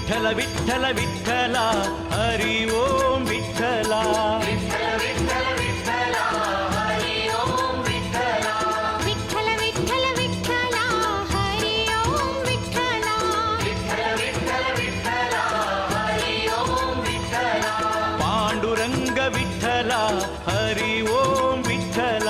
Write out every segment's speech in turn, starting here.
ವಿಠಲ ವಿಠಲ ವಿಠಲ ಹರಿ ಓಂ ವಿಠಲ ಪಾಂಡುರಂಗ ವಿಠಲ ಹರಿ ಓಂ ವಿಠಲ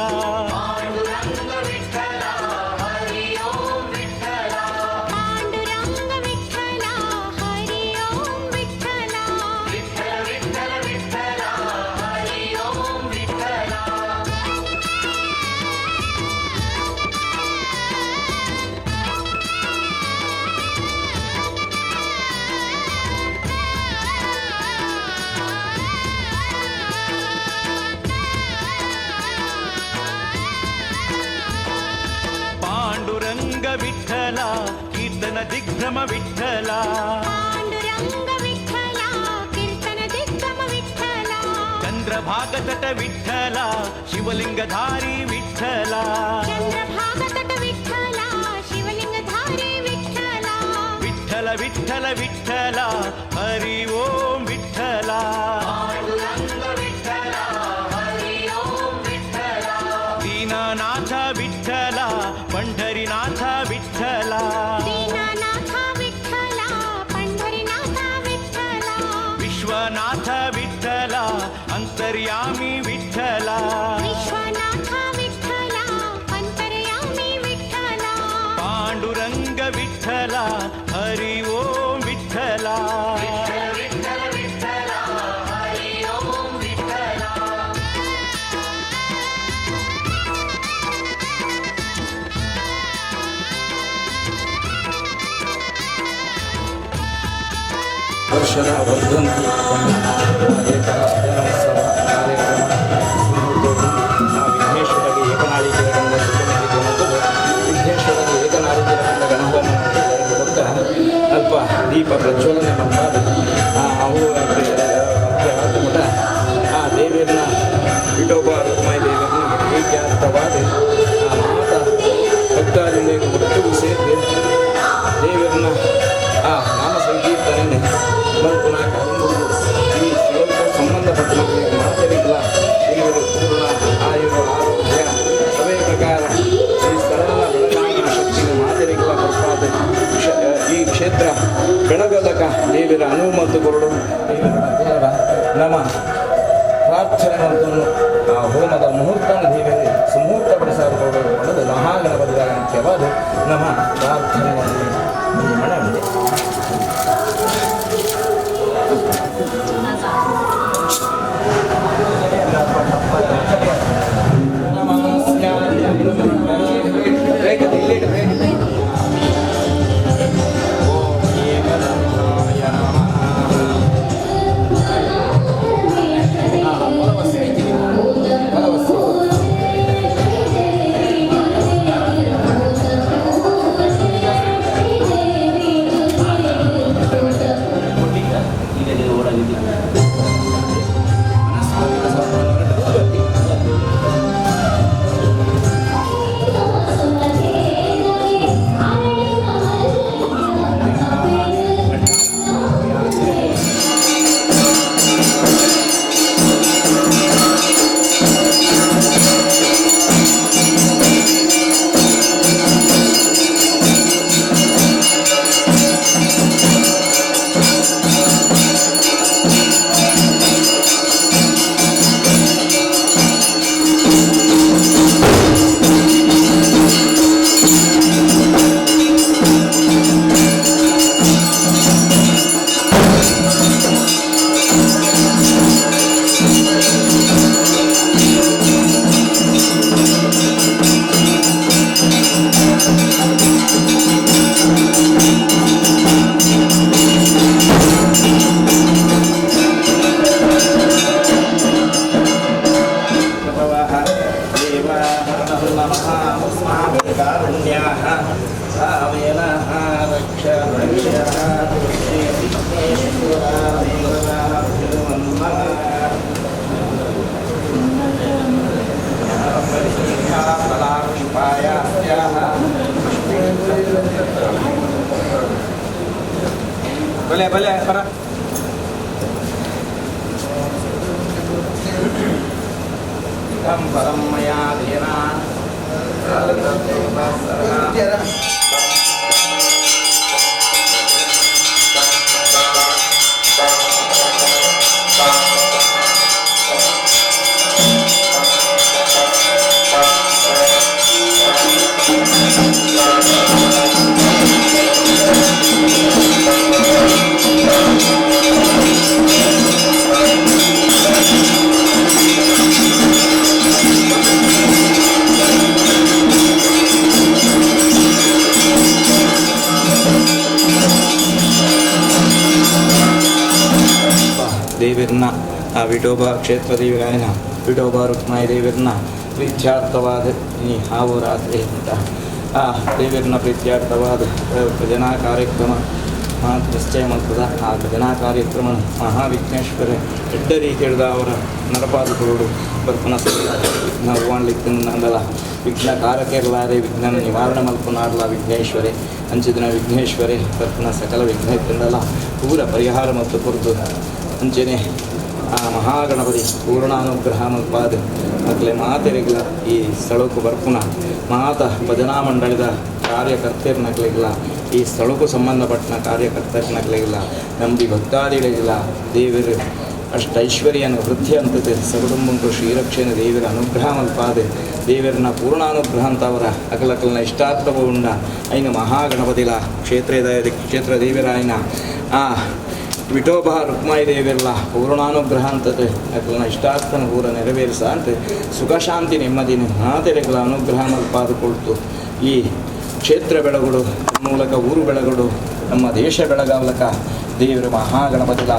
ವಿಠಲ ಕೀರ್ತನ ದಿಗ್ಭ್ರಮ ವಿಠಲ ಪಾಂಡುರಂಗ ವಿಠಲ ಕೀರ್ತನ ದಿಗ್ಭ್ರಮ ವಿಠಲ ಚಂದ್ರಭಾಗತಟ ವಿಠಲ ಶಿವಲಿಂಗಧಾರಿ ವಿಠಲ ಚಂದ್ರಭಾಗತಟ ವಿಠಲ ಶಿವಲಿಂಗಧಾರಿ ವಿಠಲ ವಿಠಲ ವಿಠಲ ವಿಠಲ ಹರಿ ಓಂ ವಿಠಲ ದೀನನಾಥ ವಿಠಲ ಪಂಢರಿನಾಥ ವಿಠಲ ದೀನನಾಥ ವಿಠಲ ಪಂಢರಿನಾಥ ವಿಠಲ ವಿಶ್ವನಾಥ ವಿಠಲ ಅಂತರ್ಯಾಮಿ ವಿಠಲ ವಿಶ್ವನಾಥ ವಿಠಲ ಅಂತರ್ಯಾಮಿ ವಿಠಲ ಪಾಂಡುರಂಗ ವಿಠಲ ಹರಿ ಓಂ ವಿಠಲ ವರ್ಷದ ವರ್ಧಂತಿ ಏಕದಿನೋತ್ಸವ ಕಾರ್ಯಕ್ರಮ ವಿಘ್ನೇಶ್ವರಗೆ ಏಕನಾಳಿಕೆಯರಿಂದ ಶುಭ ಮೊದಲು ವಿಘ್ನೇಶ್ವರಗೆ ಏಕನಾಳಿಕೆಯರಿಂದ ಗಣಹೋಮ ಕೊಡುತ್ತಾ ಅಲ್ಪ ದೀಪ ಪ್ರಜ್ವಲನೆ ಮಾಡಿ ಅವು ಮಠ ಆ ದೇವಿಯರನ್ನ ವಿಠೋಬ ರುಕ್ಮಾಯಿ ದೇವಿಯರನ್ನ ಏಕ್ಯಾರ್ಥವಾದ ಮಾತ ಭಕ್ತಾದಿಗಳಿಗೆ ಒಟ್ಟಿಗೂ ಸೇರಿ ದೇವಿಯರನ್ನ ಆ ನಾಮ ಸಂಕೀರ್ತನೆ ಮತ್ತು ನಾಲ್ಕು ಈ ಶಿವಕ್ಕೆ ಸಂಬಂಧಪಟ್ಟ ಮಕ್ಕಳಿಗೆ ಮಾತರಿಲ್ಲ ಇವರು ಪೂರ್ಣ ಆಯುರು ಆರೋಗ್ಯ ಅದೇ ಪ್ರಕಾರ ಈ ಸ್ಥಳದ ಬೆಳಗಾವಿನ ಶಕ್ತಿಗೆ ಮಾತರಿಗಳ ಬರ್ಪಾದ ಈ ಕ್ಷೇತ್ರ ಬೆಳಗದಕ ದೇವರ ಅನುಮತಿ ಕೊರಡು ದೇವರ ನಮ್ಮ ಪ್ರಾರ್ಥನೆ ಮತ್ತು ಆ ಹೋಮದ ಮುಹೂರ್ತನ ದೇವರಿಗೆ ಸುಮೂರ್ತಪಡಿಸಲ್ಪಡುವುದು ಅನ್ನೋದು ಮಹಾಗಣಪತಿಗಳ ಮುಖ್ಯವಾದ ನಮ್ಮ ಪ್ರಾರ್ಥನೆ ಈ ಮನವಿದೆ. ಬಲೆ ಬಲೆ ಬರ ಪರಂ ಮಯಾ ದೇನ ದೇವರನ್ನ ಆ ವಿಠೋಬಾ ಕ್ಷೇತ್ರ ದೇವರಾಯನ ವಿಠೋಬಾ ರುಕ್ಮಾಯಿ ದೇವರನ್ನ ಪ್ರೀತ್ಯಾರ್ಥವಾದ ಈ ಹಾವು ರಾತ್ರಿ ಅಂತ ಆ ದೇವರನ್ನ ಪ್ರೀತ್ಯಾರ್ಥವಾದ ಭಜನಾ ಕಾರ್ಯಕ್ರಮ ನಿಶ್ಚಯ ಮಾಡ್ತದ ಆ ಭಜನಾ ಕಾರ್ಯಕ್ರಮ ಮಹಾವಿಘ್ನೇಶ್ವರ ಎಡ್ಡ ರೀತಿಯದ ಅವರ ನರಪಾದುಗಳು ಬರ್ಪನ ನಾವು ಮಾಡ್ಲಿಕ್ಕೆ ನಂದಲ್ಲ ವಿಘ್ನ ಕಾರಕೇರಲಾರೆ ವಿಘ್ನ ನಿವಾರಣೆ ಮಲ್ಪನಾರಲ ವಿಘ್ನೇಶ್ವರೇ ಅಂಚಿದಿನ ವಿಘ್ನೇಶ್ವರೇ ಬರ್ಪನ ಸಕಲ ವಿಘ್ನಕ್ಕಿಂದಲ ಪೂರ ಪರಿಹಾರ ಮತ್ತು ಕುರಿತು ಅಂಚನೆ ಆ ಮಹಾಗಣಪತಿ ಪೂರ್ಣಾನುಗ್ರಹ ಮಲ್ಪಾದ ಮಕ್ಕಳೇ ಮಾತೆರೆಗಿಲ್ಲ ಈ ಸ್ಥಳಕ್ಕೂ ಬರ್ಪುನ ಮಾತ ಭಜನಾ ಮಂಡಳಿದ ಕಾರ್ಯಕರ್ತೆರ್ನಕ್ಲಿಗಿಲ್ಲ ಈ ಸ್ಥಳಕ್ಕೂ ಸಂಬಂಧಪಟ್ಟ ಕಾರ್ಯಕರ್ತರ್ನಕ್ಲಿಗಿಲ್ಲ ನಂಬಿ ಭಕ್ತಾದಿಗಳಿಗಿಲ್ಲ ದೇವರು ಅಷ್ಟು ಐಶ್ವರ್ಯನ ವೃದ್ಧಿ ಅಂತದೆ ಸಗುಡುಂಬಂಕು ಶ್ರೀರಕ್ಷೆನ ದೇವರ ಅನುಗ್ರಹ ಮಲ್ಪಾದೆ ದೇವರನ್ನ ಪೂರ್ಣಾನುಗ್ರಹ ಅಂತ ಅವರ ಅಕಲಕಲ್ನ ಇಷ್ಟಾರ್ಥವೂ ಉಂಡ ಐನ ಮಹಾಗಣಪತಿಲ ಕ್ಷೇತ್ರ ದೇವರಾಯನ ಆ ವಿಠೋಬಾ ರುಕ್ಮಾಯಿ ದೇವಿರಲ್ಲ ಪೂರ್ಣಾನುಗ್ರಹ ಅಂತದೆ ಅಕಲ್ನ ಇಷ್ಟಾರ್ಥನ ಪೂರ ನೆರವೇರಿಸ ಅಂತ ಸುಖ ಶಾಂತಿ ನೆಮ್ಮದಿನ ಮಾತೆರೆಗಳ ಅನುಗ್ರಹ ಮಲ್ಪಾದುಕೊಳ್ತು ಈ ಕ್ಷೇತ್ರ ಬೆಳಗುಡು ಮೂಲಕ ಊರು ಬೆಳಗುಡು ನಮ್ಮ ದೇಶ ಬೆಳಗಾವಲಕ ದೇವರು ಮಹಾಗಣಪತಿಲ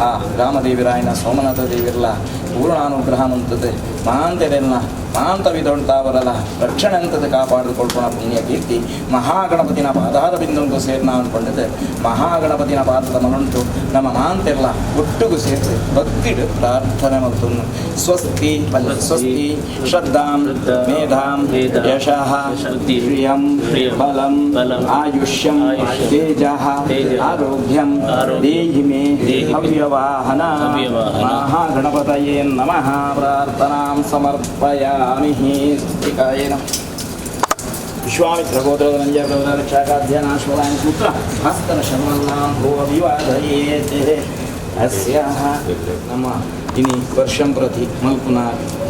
ಆ ರಾಮದೇವಿರಾಯನ ಸೋಮನಾಥ ದೇವಿರಲ್ಲ ಪೂರ್ಣಾನುಗ್ರಹ ಅಂತದೆ ಮಾಂತೆರೆಲ್ಲ ಮಾಂತವಿದೊಳ್ತಾವರಲ್ಲ ರಕ್ಷಣೆ ಅಂತದೆ ಕಾಪಾಡಿಕೊಳ್ಕೊಳ ಪುಣ್ಯ ಕೀರ್ತಿ ಮಹಾಗಣಪತಿನ ಪಾದಾರ ಬಿಂದುಂಟು ಸೇರ್ನ ಅಂದ್ಕೊಂಡಿದ್ದೆ ಮಹಾಗಣಪತಿನ ಪಾದದ ಮನುಂಟು ನಮ್ಮ ಮಾಂತೆಲ್ಲ ಒಟ್ಟಿಗೂ ಸೇರಿಸಿ ಭಕ್ತಿಡು ಪ್ರಾರ್ಥನೆ ಮತ್ತು ಸ್ವಸ್ತಿ ಸ್ವಸ್ತಿ ಶ್ರದ್ಧಾಂ ಮೇಧಾಂ ಯಶಃ ಶ್ರಿಯಂ ಬಲಂ ಆಯುಷ್ಯಂ ತೇಜಃ ಆರೋಗ್ಯಂ ದೇಹಿ ಮೇ ಹವ್ಯವಾಹನ ಮಹಾಗಣಪತಯೇ ನಮಃ ಪ್ರಾರ್ಥನಾಂ ಸಮರ್ಪಯಾಮಿ ಸ್ತುತಿಕಾಯೇನ ವಿಶ್ವಾಮಿತ್ರ ಗೋತ್ರದ ನಂಜಗೋತ್ರ ರಕ್ಷಾಕಾಧ್ಯನಾಶ್ವರಾಯನ ಪುತ್ರ ಭಾಸ್ಕರ ಶರ್ಮನಾಂ ಭೋ ಅಭಿವಾದಯೇತೆ ಅಸ್ಯಾಹ ನಮ್ಮ ಇನಿ ವರ್ಷಂ ಪ್ರತಿ ಮಲ್ಪುನ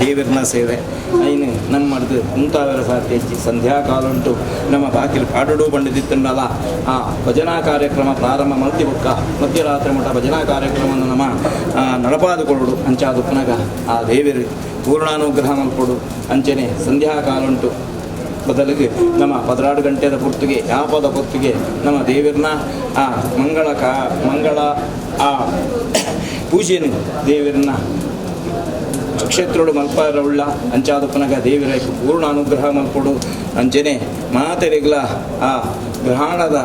ದೇವರನ್ನ ಸೇವೆ ಐನು ನಮ್ಮ ಮಾಡಿದು ಮುಂತಾದರ ಸಾಧ್ಯ ಹೆಚ್ಚಿ ಸಂಧ್ಯಾಕಾಲ ಉಂಟು ನಮ್ಮ ಬಾಕಿಲು ಪಾಡಡು ಬಂಡಿದಿತ್ತಂಡಲ್ಲ ಆ ಭಜನಾ ಕಾರ್ಯಕ್ರಮ ಪ್ರಾರಂಭ ಮಲ್ತಿಬುಕ್ಕ ಮಧ್ಯರಾತ್ರಿ ಮಠ ಭಜನಾ ಕಾರ್ಯಕ್ರಮವನ್ನು ನಮ್ಮ ನಡಪಾದುಕೊಳ್ಳುಡು ಅಂಚಾದು ಪುನಗ ಆ ದೇವರು ಪೂರ್ಣಾನುಗ್ರಹ ಮಲ್ಕೊಡು ಅಂಚನೆ ಸಂಧ್ಯಾಕಾಲ ಉಂಟು ಬದಲಿಗೆ ನಮ್ಮ 12 ಗಂಟೆದ ಪೂರ್ತಿಗೆ ಯಾಪದ ಹೊತ್ತಿಗೆ ನಮ್ಮ ದೇವರನ್ನ ಆ ಮಂಗಳ ಆ ಪೂಜೆಯನ್ನು ದೇವರನ್ನ ಕ್ಷೇತ್ರೋಡು ಮಲ್ಪಾರವುಳ್ಳ ಅಂಚಾದ ಪುನಗ ದೇವರ ಪೂರ್ಣ ಅನುಗ್ರಹ ಮಲ್ಕೊಡು ಅಂಚನೆ ಮಾತೆರೆಗ್ಲ ಆ ಗ್ರಹಣದ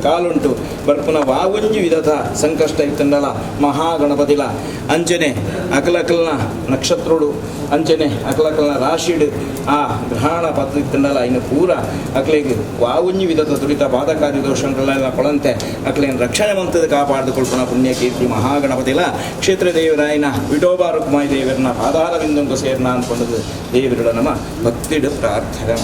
ಕಾಲುಂಟು ಬರ್ಪುನ ವಾವಂಜಿ ವಿಧದ ಸಂಕಷ್ಟ ಇತ್ತಂಡಲ ಮಹಾಗಣಪತಿಲ ಅಂಚನೆ ಅಕಲಕಲ್ನ ನಕ್ಷತ್ರೋಡು ಅಂಚನೆ ಅಕಲಕಲ್ನ ರಾಶಿಡು ಆ ಗ್ರಹಣ ಪತ್ರ ಇತ್ತಂಡಲ ಇನ್ನು ಪೂರ ಅಕಲಿಗೆ ವಾವಂಜಿ ವಿಧದ ದುರಿತ ಬಾಧಕಾರಿ ದೋಷಗಳೆಲ್ಲ ಕೊಳಂತೆ ಅಕಲೇನು ರಕ್ಷಣೆ ಮಂತದ ಕಾಪಾಡಿಕೊಳ್ಪುಣ ಪುಣ್ಯ ಕೀರ್ತಿ ಮಹಾಗಣಪತಿಲ ಕ್ಷೇತ್ರ ದೇವರಾಯನ ವಿಠೋಬಾ ರುಕ್ಮಾಯಿ ದೇವರನ್ನ ಪಾದಾರವಿಂದಂಗೂ ಸೇರ್ನ ಅಂದ್ಕೊಂಡದ್ದು ದೇವರುಡ ನಮ್ಮ ಭಕ್ತಿಡು ಪ್ರಾರ್ಥನೆ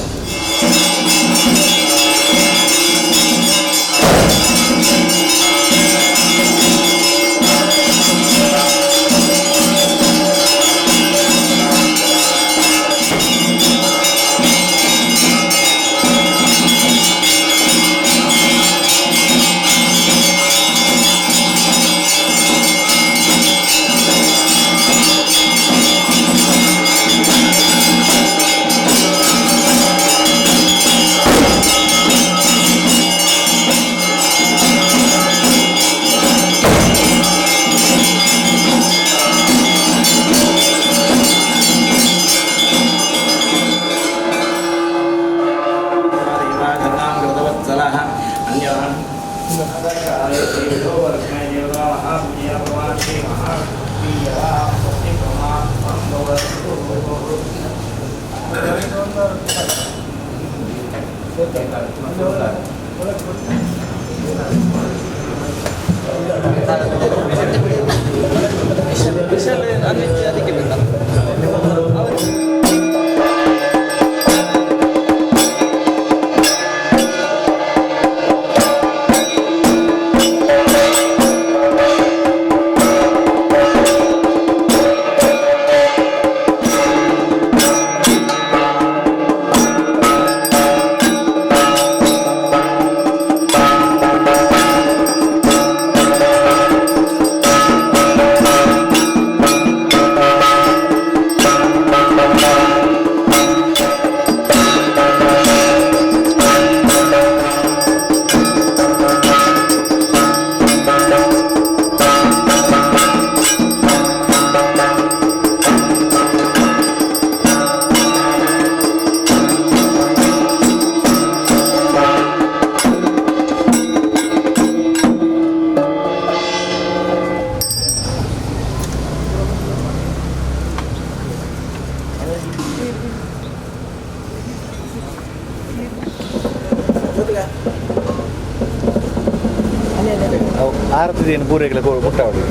ಆರತಿದೇನು ಪೂರೈಕೆಲ್ಲ ಮುಟ್ಟಾವಳಿ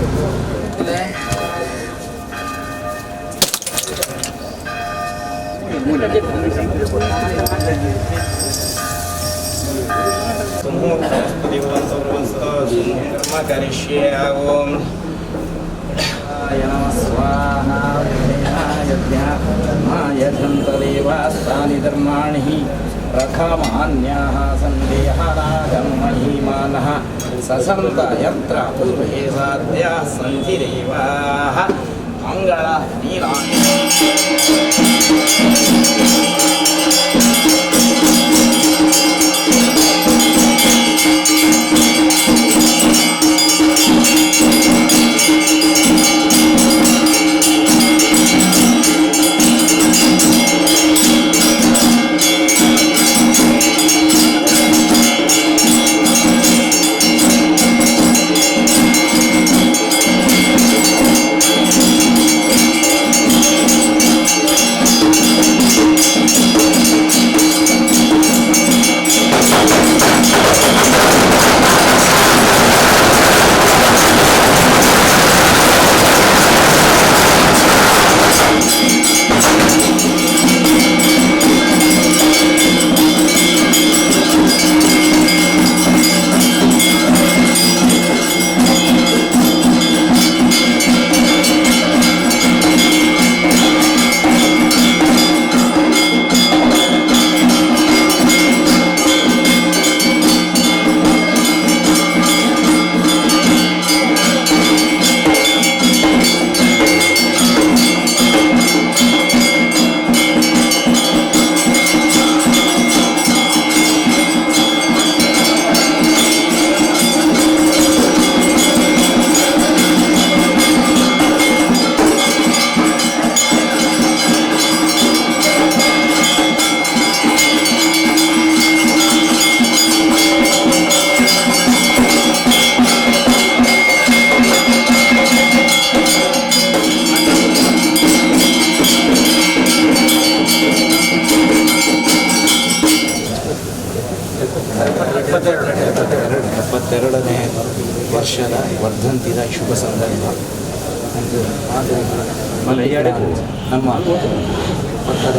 ಕರಿಷ್ಯೆ ಓಂ ಯಜ್ಞಾಯಂತದೇವಾಸ್ತಾನಿ ಧರ್ಮಾಣಿ ರಥಮಾನ್ಯಾಃ ಸಂದೇಹಾನಾಗಂ ಮಹೀಮಾನಃ ಸಸಂತ ಯತ್ರ ಪೂರ್ವೇ ಸಾಧ್ಯಾಃ ಸಂಧಿ ದೇವಾಃ ಮಂಗಳ ನೀಲಾನಿ ಎಪ್ಪತ್ತೆರಡನೇ ವರ್ಷದ ವರ್ಧಂತಿದ ಶುಭ ಸಂದರ್ಭ ನಮ್ಮ ಪಕ್ಕದ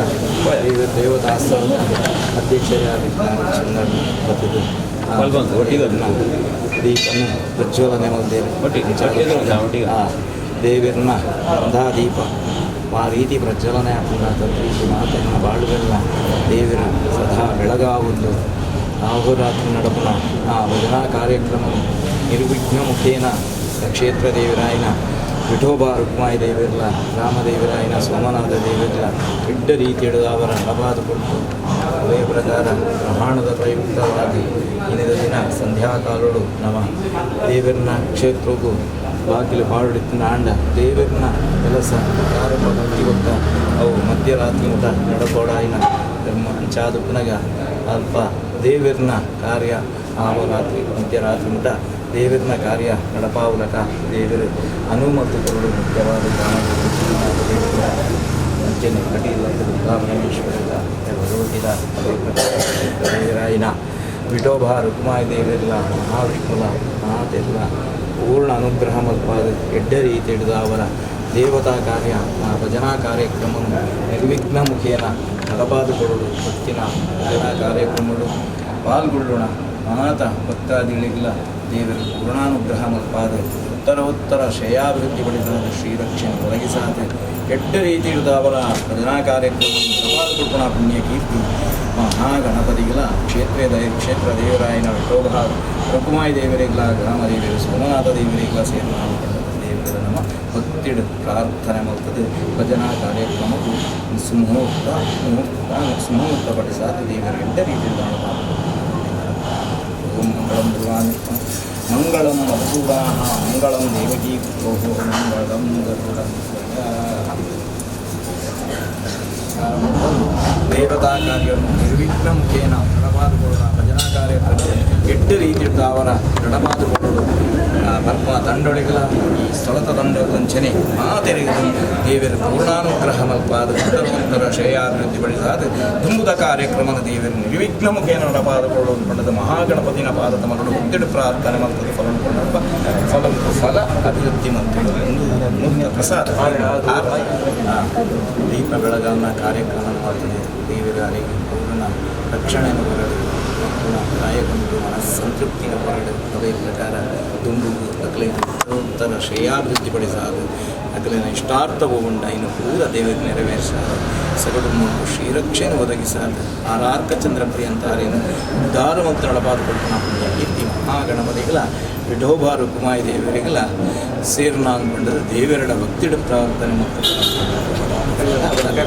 ದೇವತಾಸ್ತವದ ಅಧ್ಯಕ್ಷರಾಗಿದ್ದಾರೆ ಚಂದ್ರನ್ ಬತ್ತಿದ್ದು ದೀಪನ ಪ್ರಜ್ವಲನೆ ದೇವಿರನ್ನ ದೀಪ ಆ ರೀತಿ ಪ್ರಜ್ವಲನೆ ಹಾಕುವ ರೀತಿ ಮಾತನ್ನ ಬಾಳುವೆಲ್ಲ ದೇವಿರ ಸದಾ ಬೆಳಗಾವುದು ಅಹೋರಾತ್ರಿ ನಡಪುನ ಆ ಭಜನಾ ಕಾರ್ಯಕ್ರಮವು ನಿರ್ವಿಘ್ನ ಮುಖೇನ ಕ್ಷೇತ್ರ ದೇವರಾಯನ ವಿಠೋಬಾ ರುಕ್ಮಾಯಿ ದೇವಿರಲ ರಾಮದೇವರಾಯನ ಸೋಮನಾಥ ದೇವಿರಲ ದೊಡ್ಡ ರೀತಿಯಡು ಅವರ ನವಾದು ಕೊಟ್ಟು ಅದೇ ಪ್ರಕಾರ ಪ್ರಮಾಣದ ಪ್ರಯುಕ್ತವಾಗಿ ಇನ್ನಿದ ದಿನ ಸಂಧ್ಯಾಕಾಲಗಳು ನಮ್ಮ ದೇವರನ್ನ ಕ್ಷೇತ್ರಕ್ಕೂ ಬಾಗಿಲು ಬಾಳುಡಿತ್ತಿನ ಆಂಡ ದೇವರನ್ನ ಕೆಲಸ ಕಾರ್ಯಕ್ರಮಕ್ಕೆ ಗೊತ್ತ ಅವು ಮಧ್ಯರಾತ್ರಿ ಊಟ ನಡಕೋಡಾಯಿನ ಧರ್ಮ ಅಂಚಾದು ಪುನಗ ಅಲ್ಪ ದೇವರನ್ನ ಕಾರ್ಯ ಆವರಾತ್ರಿ ಮಧ್ಯರಾತ್ರಿ ಊಟ ದೇವರನ್ನ ಕಾರ್ಯ ನಡಪಾವುಲಕ ದೇವರ ಅನುಮತಿ ಕೊರಡು ಮುಖ್ಯವಾದ ಅಂಚನೆ ಕಟೀಲ ದುರ್ಗಾಮಣೇಶ್ವರದ ಭಗವತಿದ ದೇವರಾಯನ ವಿಠೋಬ ರುಕ್ಮಾಯಿ ದೇವರೆಲ್ಲ ಮಹಾವಿಷ್ಣುಲ ಮಹಾತೆಲ್ಲ ಪೂರ್ಣ ಅನುಗ್ರಹ ಮಲ್ಪಾದ ಎಡ್ಡ ರೀತಿ ಹಿಡಿದು ಅವರ ದೇವತಾ ಕಾರ್ಯ ಭಜನಾ ಕಾರ್ಯಕ್ರಮವನ್ನು ನಿರ್ವಿಘ್ನ ಮುಖೇನ ನಡಪಾದುಕೊಳ್ಳಲು ಭಕ್ತಿನ ಭಜನಾ ಕಾರ್ಯಕ್ರಮಗಳು ಪಾಲ್ಗೊಳ್ಳೋಣ. ಮಾತ ಭಕ್ತಾದಿಗಳಿಗೆಲ್ಲ ದೇವರ ಪೂರ್ಣಾನುಗ್ರಹ ಮಲ್ಪಾದ ಉತ್ತರ ಶ್ರೇಯಾಭಿವೃದ್ಧಿ ಪಡಿಸಿದ ಶ್ರೀರಕ್ಷಣೆ ಒದಗಿಸಾದೆ ಕೆಟ್ಟ ರೀತಿ ಹಿಡಿದು ಅವರ ಭಜನಾ ಕಾರ್ಯಕ್ರಮವನ್ನು ನಡಪಾದುಕೊಳ್ಳೋಣ. ಪುಣ್ಯ ಕೀರ್ತಿ ಮಹಾಗಣಪತಿಗಳ ಕ್ಷೇತ್ರ ದೇವರಾಯನ ವಿಠೋಬ ರುಕ್ಮಾಯಿ ದೇವರಿಗಳ ಗ್ರಾಮ ದೇವರು ಸೋಮನಾಥ ದೇವರಿಗಳ ಸೇರ್ನ ದೇವರ ನಮ್ಮ ಭಕ್ತಿಡ ಪ್ರಾರ್ಥನೆ ಮಾಡ್ತದೆ. ಭಜನಾ ಕಾರ್ಯಕ್ರಮವು ಸುಮೂರ್ತಪಡಿಸಾದ ದೇವರ ಎಂಟ ರೀತಿಯಿಂದ ಓಂ ಮಂಗಳಂ ಭಗವಾನ್ ಮಂಗಳಂ ಮಧುಸೂದಾನ ಮಂಗಳಂ ದೇವಕೀ ಓಹೋ ಮಂಗಳಂ ಗರುಡ ದೇವತಾ ಕಾರ್ಯವನ್ನು ನಿರ್ವಿಘ್ನ ಮುಖೇನ ನಡಪಾದುಕೊಳ್ಳೋಣ. ಭಜನಾ ಕಾರ್ಯಕ್ರಮ ಕೆಟ್ಟ ರೀತಿಯಿಂದ ಅವರ ನಡಪಾದುಕೊಳ್ಳಲು ಬರ್ಪ ತಂಡೊಳಿಗಳ ಈ ಸ್ಥಳದ ದಂಡವಂಚನೆ ಮಾತೆರೆಗಳು ದೇವರ ಪೂರ್ಣಾನುಗ್ರಹ ಮಲ್ಪಾದ ಉತ್ತರ ಶ್ರೇಯಾಭಿವೃದ್ಧಿ ಪಡಿಸಾದ ತುಂಬುದ ಕಾರ್ಯಕ್ರಮದ ದೇವರ ನಿರ್ವಿಘ್ನ ಮುಖೇನ ನಡಪಾದುಕೊಳ್ಳಲು ಪಡೆದ ಮಹಾಗಣಪತಿನ ಪಾದದ ಮಗಳು ಮುತ್ತಿಡು ಪ್ರಾರ್ಥನೆ ಮಲ್ತದ ಫಲ ಅಭಿವೃದ್ಧಿ ಮಂತ್ರಿಗಳು ಎಂದು ಪ್ರಸಾದ ದೀಪ ಬೆಳಗಾವಿನ ಕಾರ್ಯಕ್ರಮ ಮಾಡ್ತದೆ. ದೇವರಾರಿಗೆ ಪೂರ್ಣ ರಕ್ಷಣೆಯನ್ನು ಹೊರಡು ಕಾಯಕೊಂಡು ಮನಸ್ಸಂತೃಪ್ತಿನ ಹೊರಡು ಅದೇ ಪ್ರಕಾರ ದುಂಡು ಅಕಲೆ ಉತ್ತರ ಶ್ರೇಯಾಭಿವೃದ್ಧಿ ಪಡಿಸಾದು ಅಕಲಿನ ಇಷ್ಟಾರ್ಥವೂ ಉಂಡ ಇನ್ನು ಪೂರ ದೇವರಿಗೆ ನೆರವೇರಿಸಾದ ಸಗಡು ಮೂರು ಶ್ರೀರಕ್ಷೆಯನ್ನು ಒದಗಿಸಾದ ಆರಾರ್ಕ ಚಂದ್ರಪ್ರಿಯ ಅಂತಾರೇನು ಉದ್ಧಾರ ಮತ್ತು ನಡಪಾದುಕೊಳ್ತಾನ ಪುಣ್ಯ ಕೀರ್ತಿ ಮಹಾಗಣಪತಿಗಳ ವಿಠೋಬ ರುಕ್ಮಾಯಿ ದೇವರಿಗಳ ಸೇರ್ನಾಂಗೊಂಡದ ದೇವರಡ ಭಕ್ತಿಡ ಪ್ರಾರ್ಥನೆ ಮತ್ತು ಅವರಾಗ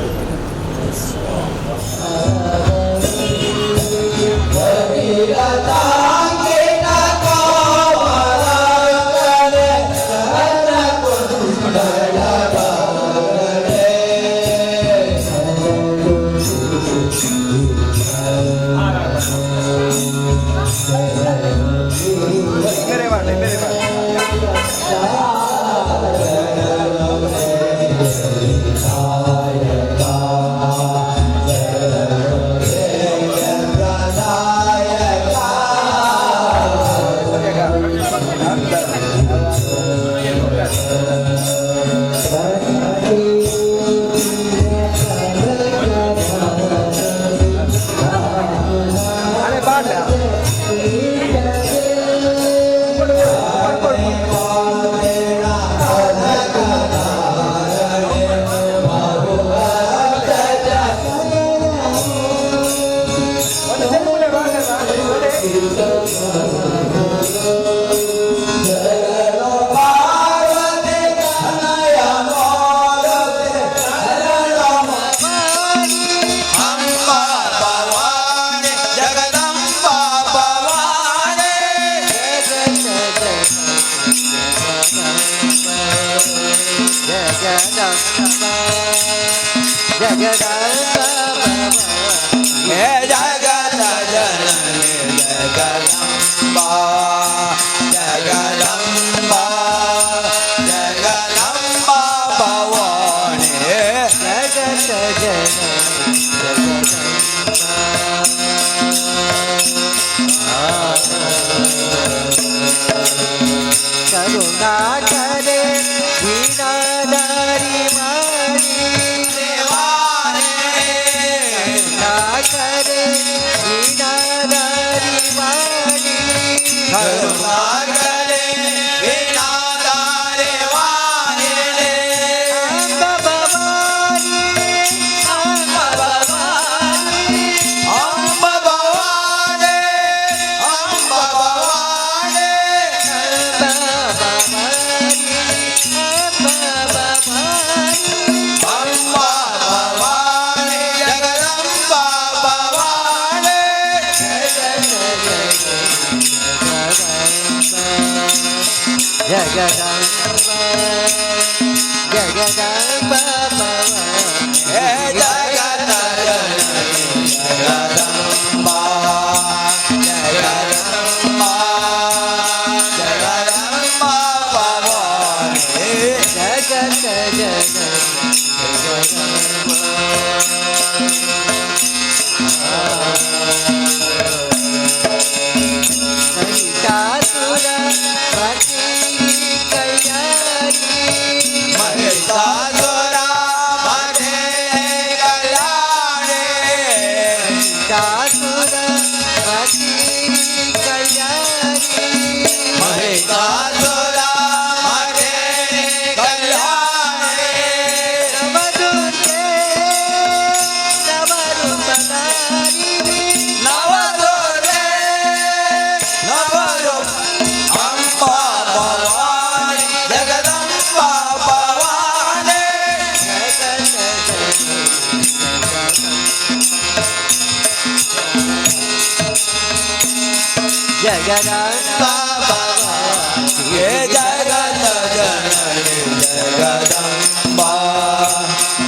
जगदम्बा भवानी हे जगत जननी जगदम्बा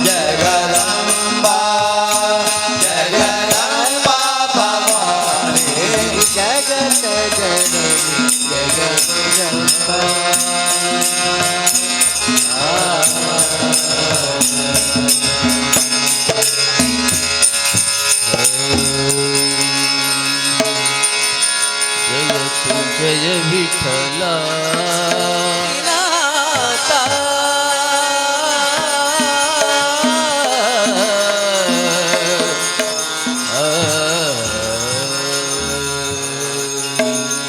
जगदम्बा जगदम्बा भवानी जगत जननी जगदम्बा जय विठ्ठला नाथा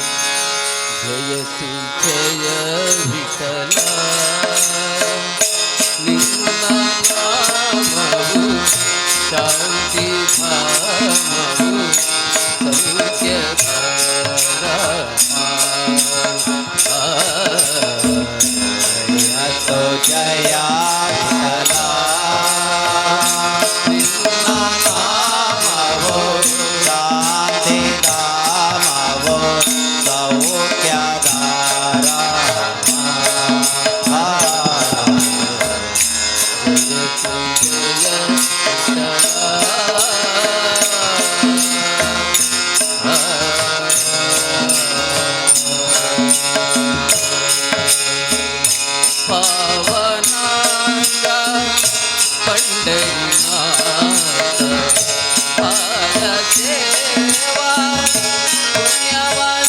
जय तू जय विठ्ठला लिंगनामहु शांती धामहु सौख्य तो जया विठ्ठला नामो शांति धामो सौख्यदारा पावनांगा पंढरीनाथ पादसेवा पुण्यवान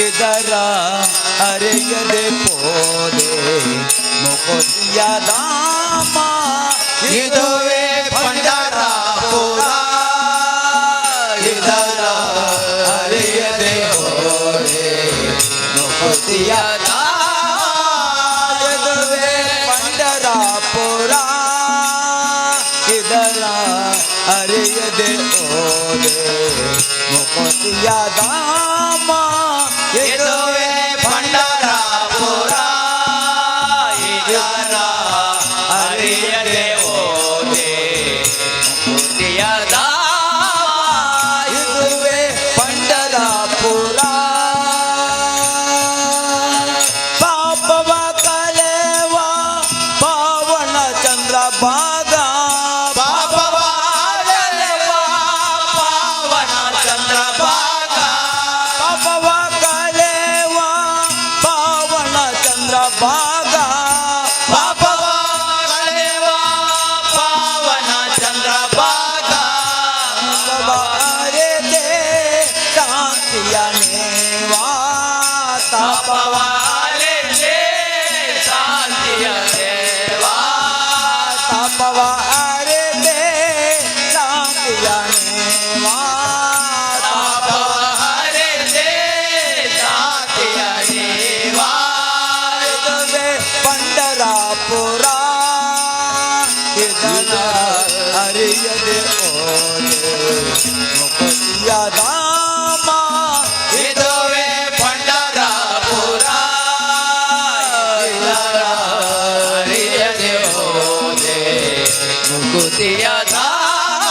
ಇದರ ಅರಿಯದೆ ಪೋದೆ ಮುಕುತಿಯ ಧಾಮ ಇದುವೇ ಪಂಡರಾಪುರ ಇದರ ಅರಿಯದೆ ಪೋದೆ ಮುಕುತಿಯ ಧಾಮ ಇದುವೇ ಪಂಡರಾಪುರ ಇದರ ಅರಿಯದೆ ಹೋದೆ ಮುಕುತಿಯ ಧಾಮ ಇದುವೇ ಪಂಡರಾಪುರ ಇದರ ಅರಿಯದೆ ಹೋದೆ ಮುಕುತಿಯ ಧಾಮ ಇದುವೇ ಪಂಡರಾಪುರ ಪಾಪವ ಕಳೆವ ಪಾವನ ಚಂದ್ರಭಾಗ ಪಾಪವ ಕಳೆವ ಪಾವನ ಚಂದ್ರಭಾಗ ಪಾಪವ ಕಳೆವ ಪಾವನ ಚಂದ್ರಭಾಗ ಪಾಪವ ಕಳೆವ ಪಾವನ ಚಂದ್ರಭಾಗ ಬಾರದೆ ಶಾಂತಿಯ ನೇವಾ ತಾಪವಾರದೆ ಶಾಂತಿಯ ದೇವಾ ತಾಪವಾರದೆ ಶಾಂತಿಯ ನೇವಾ ತಾಪವಾರದೆ ಶಾಂತಿಯ ದೇವಾ ಇದುವೇ ಪಂಡರಾಪುರ ಇದರ ಅರಿಯದೆ ಹೋದೆ ಮುಕುತಿಯ ಧಾಮ ಇದುವೇ ಪಂಡರಾಪುರ ಇದರ ಅರಿಯದೆ ಹೋದೆ ಮುಕುತಿಯ ಧಾಮ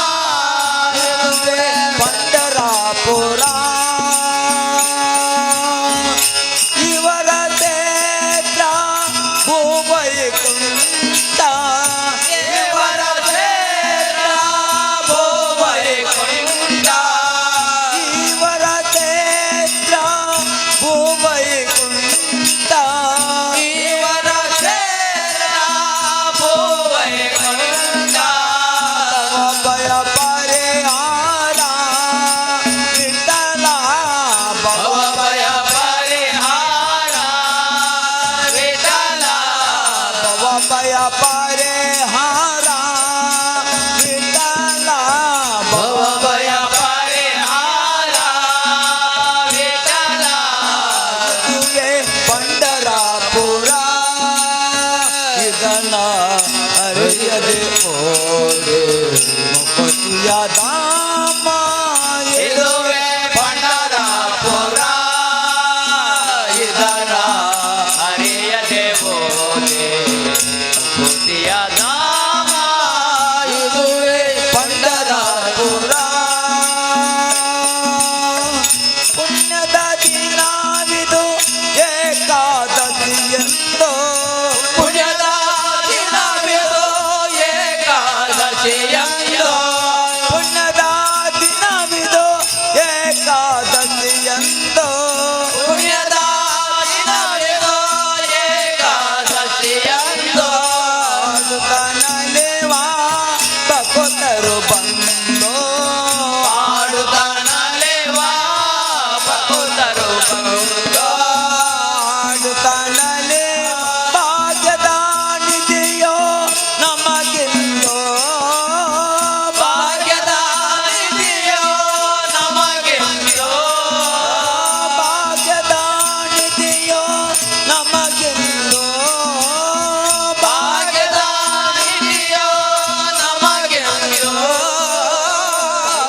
ಇದುವೇ ಪಂಡರಾಪುರ ಇವರ ಕ್ಷೇತ್ರ ಭೂವೈಕುಂಠ ಇವರ ಕ್ಷೇತ್ರ ಭೂವೈಕುಂಠ ಇವರ ಕ್ಷೇತ್ರ ಭೂವೈಕುಂಠ ಇವರ ಕ್ಷೇತ್ರ ಭೂವೈಕುಂಠ ಭಯ ಪರಿಹಾರ ವಿಠಲ ಭವ ಭಯ ಪರಿಹಾರ ವಿಠಲ ಭವ ಭಯ ಪರಿಹಾರ ವಿಠಲ ಭವ ಭಯ ಪರಿಹಾರ ವಿಠಲ ಇದುವೇ ಪಂಡರಾಪುರ ಇದನ್ನ ಅರಿಯದೆ ಹೋದೆ ಮುಕುತಿಯ ಧಾಮ ಇದುವೇ ಪಂಡರಾಪುರ ಇದರ ಅರಿಯದೆ ಹೋದೆ ಮುಕುತಿಯ ಧಾಮ ಇದುವೇ ಪಂಡರಾಪುರ ಪುಣ್ಯದ ದಿನವಿದು ಏಕಾದಶಿಯೆಂದು ಪುಣ್ಯದ ದಿನವಿದು ಏಕಾದಶಿಯೆಂದು ಪುಣ್ಯದ ದಿನವಿದು ಏಕಾದಶಿಯೆಂದು ಪುಣ್ಯದ ದಿನವಿದು ಏಕಾದಶಿಯೆಂದು ಆಡುತ್ತನಲೆವಾ ಭಕ್ತರು ಬಂದು ಆಡುತ್ತನಲೆವಾ ಭಕ್ತರು ಬಂದು ಆಡುತ್ತನಲೆ ಭಾಗ್ಯದ ನಿಧಿಯೋ ನಮಗಿಂದು ಭಾಗ್ಯದ ನಿಧಿಯೋ ನಮಗಿಂದು ಭಾಗ್ಯದ ನಿಧಿಯೋ ನಮಗಿಂದು ಭಾಗ್ಯದ ನಿಧಿಯೋ ನಮಗಿಂದು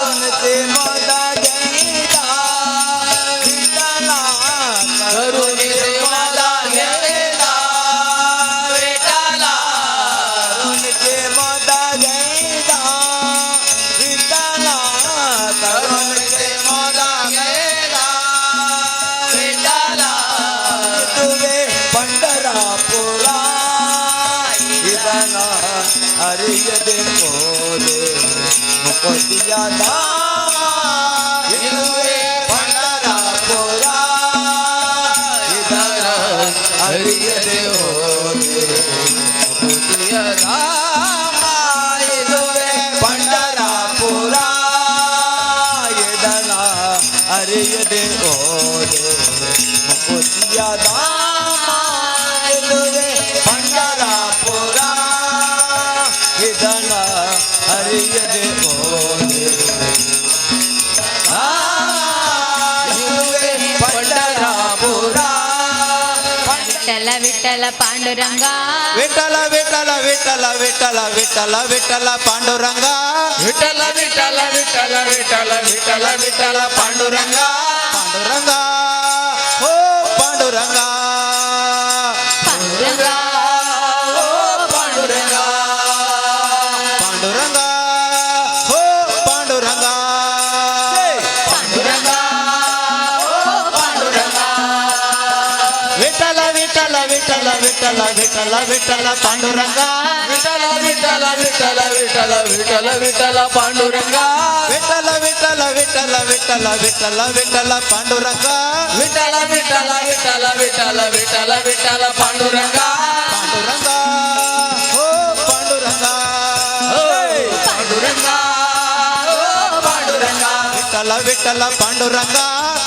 ಕರುಣಿಸಿ ಮೊದಗೈದ ವಿಠಲ ಕರುಣಿಸಿ ಮೊದಗೈದ ವಿಠಲ ಕರುಣಿಸಿ ಮೊದಗೈದ ವಿಠಲ ಕರುಣಿಸಿ ಮೊದಗೈದ ವಿಠಲ ಇದುವೇ ಪಂಡರಾಪುರ ಇದನ್ನ ಅರಿಯದೆ ಹೋದೆ ಮುಕುತಿಯ ಧಾಮ ಇದುವೇ ಪಂಡರಾಪುರ ಇದರ ಅರಿಯದೆ ಹೋದೆ ಮುಕುತಿಯ ಧಾಮ ಇದುವೇ ಪಂಡರಾಪುರ ಇದರ ಅರಿಯದೆ ಹೋದೆ ಧಾಮ ಇದುವೆ ಪಂಡರಾಪುರ ಇದನ್ನ ಅರಿಯದೆ ಹೋದೆ ಇದುವೆ ಪಂಡರಾಪುರ ವಿಠಲ ವಿಠಲ ಪಾಂಡುರಂಗ ವಿಠಲ ವಿಠಲ ವಿಠಲ ವಿಠಲ ವಿಠಲ ವಿಠಲ ಪಾಂಡುರಂಗ ವಿಠಲ ವಿಠಲ ವಿಠಲ ವಿಠಲ ವಿಠಲ ವಿಠಲ ಪಾಂಡುರಂಗ ಪಾಂಡುರಂಗ ಓ ಪಾಂಡುರಂಗ ಪಾಂಡುರಂಗ ಓ ಪಾಂಡುರಂಗ ಪಾಂಡುರಂಗ ಓ ಪಾಂಡುರಂಗ ಪಾಂಡುರಂಗ ಓ ಪಾಂಡುರಂಗ ವಿಠಲ ವಿಠಲ ವಿಠಲ ವಿಠಲ ವಿಠಲ ವಿಠಲ ಪಾಂಡುರಂಗ ವಿಠಲ ವಿಠಲ ವಿಠಲ ವಿಠಲ ವಿಠಲ ವಿಠಲ ಪಾಂಡುರಂಗ ವಿಠಲ ವಿಠಲ ವಿಠಲ ವಿಠಲ ವಿಠಲ ವಿಠಲ ಪಾಂಡುರಂಗ ವಿಠಲ ವಿಠಲ ವಿಠಲ ವಿಠಲ ವಿಠಲ ವಿಠಲ ಪಾಂಡುರಂಗ ಪಾಂಡುರಂಗ ಓ ಪಾಂಡುರಂಗ ಪಾಂಡುರಂಗ ಓ ಪಾಂಡುರಂಗ ವಿಠಲ ವಿಠಲ ಪಾಂಡುರಂಗ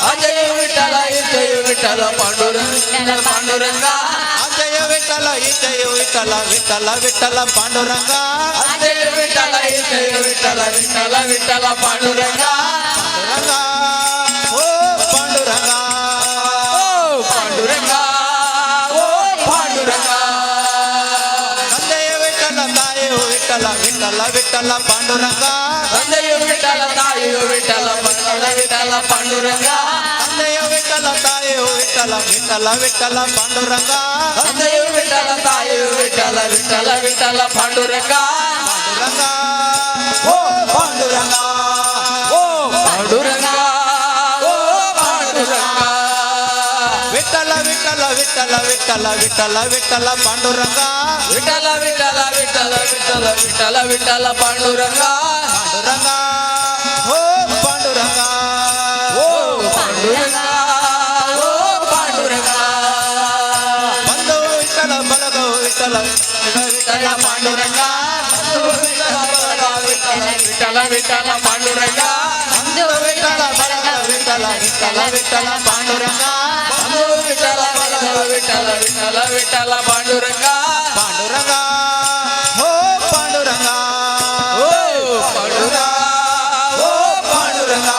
ಅಜಯ ವಿಠಲ ಇಜಯ ವಿಠಲ ಪಾಂಡುರಂಗ ಪಾಂಡುರಂಗ ಅಜಯ ವಿಠಲ ಇಜಯ ವಿಠಲ ವಿಠಲ ವಿಠಲ ಪಾಂಡುರಂಗ ಅಜಯ ವಿಠಲ ಇಜಯ ವಿಠಲ ವಿಠಲ ವಿಠಲ ಪಾಂಡುರಂಗ ಪಾಂಡುರಂಗ ಓ ಪಾಂಡುರಂಗ ಓ ಪಾಂಡುರಂಗ ಓ ಪಾಂಡುರಂಗ ತಂದೆಯ ವಿಠಲ ತಾಯಿಯು ವಿಠಲ ವಿಠಲ ವಿಠಲ ಪಾಂಡುರಂಗ ತಂದೆಯು ವಿಠಲ ತಾಯಿಯು ವಿಠಲ ವಿಠಲ ವಿಠಲ ಪಾಂಡುರಂಗ ತಂದೆಯ ವಿಠಲ ತಾಯಿಯು ವಿಠಲ ವಿಠಲ ವಿಠಲ ಪಾಂಡುರಂಗ ತಂದೆಯು ವಿಠಲ ತಾಯಿಯು ವಿಠಲ ವಿಠಲ ವಿಠಲ ಪಾಂಡುರಂಗ ಪಾಂಡುರಂಗ ಓ ಪಾಂಡುರಂಗ ಓ ಪಾಂಡುರಂಗ ಓ ಪಾಂಡುರಂಗ ವಿಠಲ ವಿಠಲ ವಿಠಲ ವಿಠಲ ವಿಠಲ ವಿಠಲ ಪಾಂಡುರಂಗ ವಿಠಲ ವಿಠಲ ವಿಠಲ ವಿಠಲ ವಿಠಲ ವಿಠಲ ಪಾಂಡುರಂಗ ಪಾಂಡುರಂಗ ಓ ಪಾಂಡುರಂಗ ಓ ಪಾಂಡುರಂಗ ಓ ಪಾಂಡುರಂಗ ಬಂದು ವಿಠಲ ಬಲಗವು ವಿಠಲ ವಿಠಲ ಪಾಂಡುರಂಗ ವಿಠಲ ವಿಠಲ ಪಾಂಡುರಂಗ ಬಂದು ವಿಠಲ ಬಲಗ ವಿಠಲ ವಿಠಲ ವಿಠಲ ಪಾಂಡುರಂಗ ಬಂದು ವಿಠಲ ಬಲಗ ವಿಠಲ ವಿಠಲ ವಿಠಲ ಪಾಂಡುರಂಗ ಪಾಂಡುರಂಗ ಓ ಪಾಂಡುರಂಗ ಓ ಪಾಂಡುರಂಗ ಓ ಪಾಂಡುರಂಗ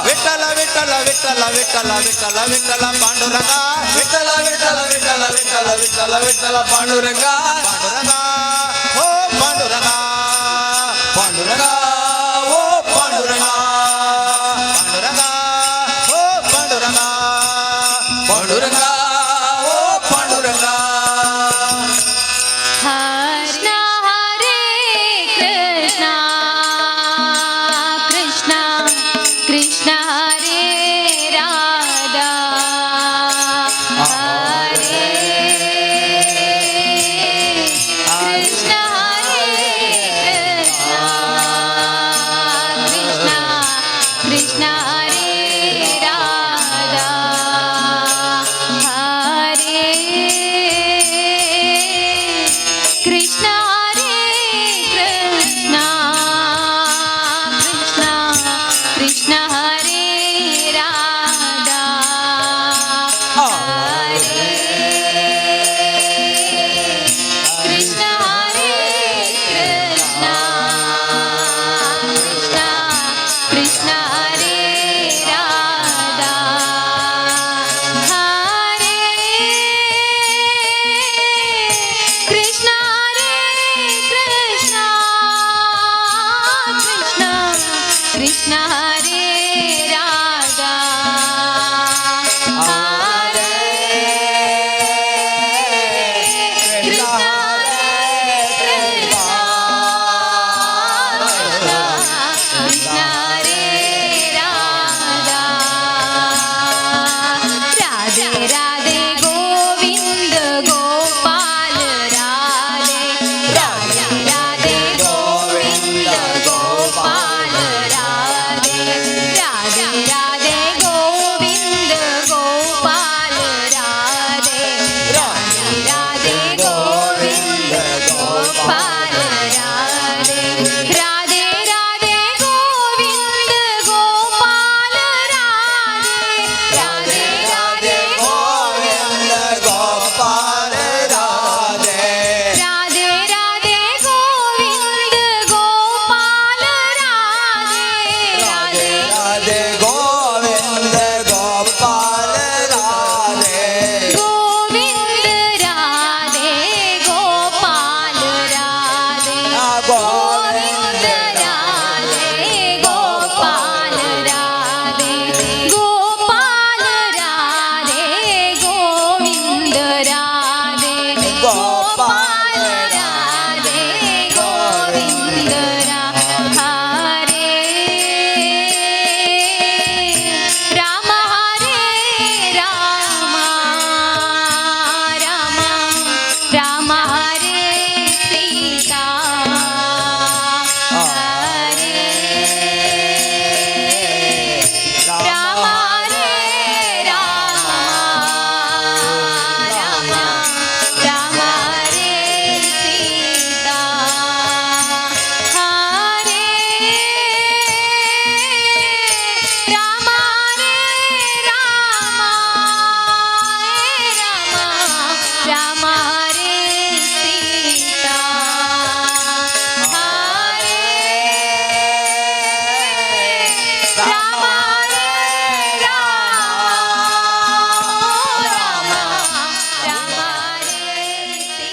ವಿಠಲ ವಿಠಲ ವಿಠಲ ವಿಠಲ ವಿಠಲ ವಿಠಲ ಪಾಂಡುರಂಗ ವಿಠಲ ವಿಠಲ ವಿಠಲ ವಿಠಲ ವಿಠಲ ವಿಠಲ ಪಾಂಡುರಂಗ ಪಾಂಡುರಂಗ ಓ ಪಾಂಡುರಂಗ ಪಾಂಡುರಂಗ